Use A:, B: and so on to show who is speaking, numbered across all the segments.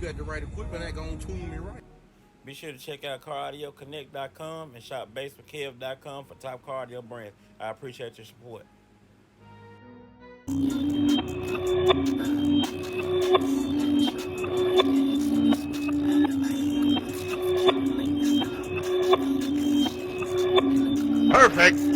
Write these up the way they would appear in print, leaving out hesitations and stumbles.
A: got the right equipment, that gonna tune me right.
B: Be sure to check out CarAudioConnect.com and shop BASSWITHKEV.com for top car audio brands. I appreciate your support.
A: Perfect.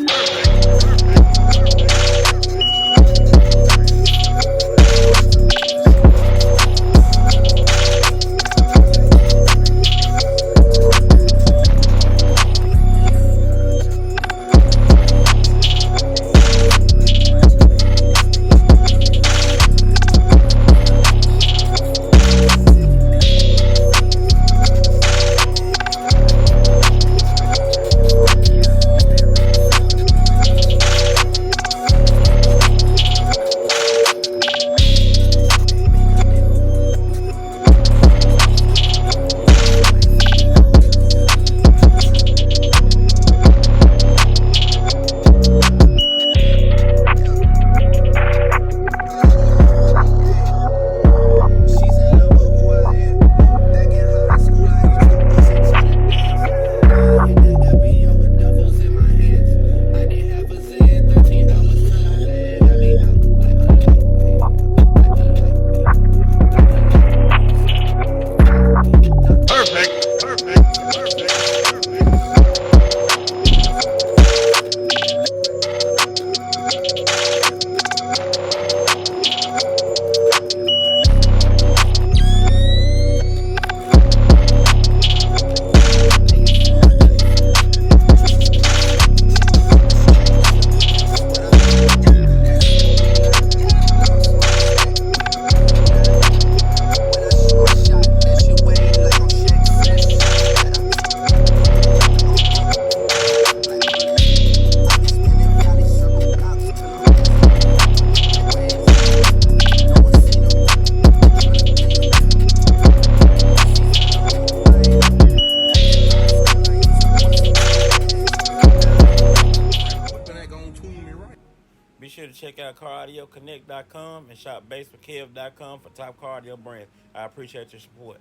B: Be sure to check out CarAudioConnect.com and shop BASSWITHKEV.com for top car audio brands. I appreciate your support.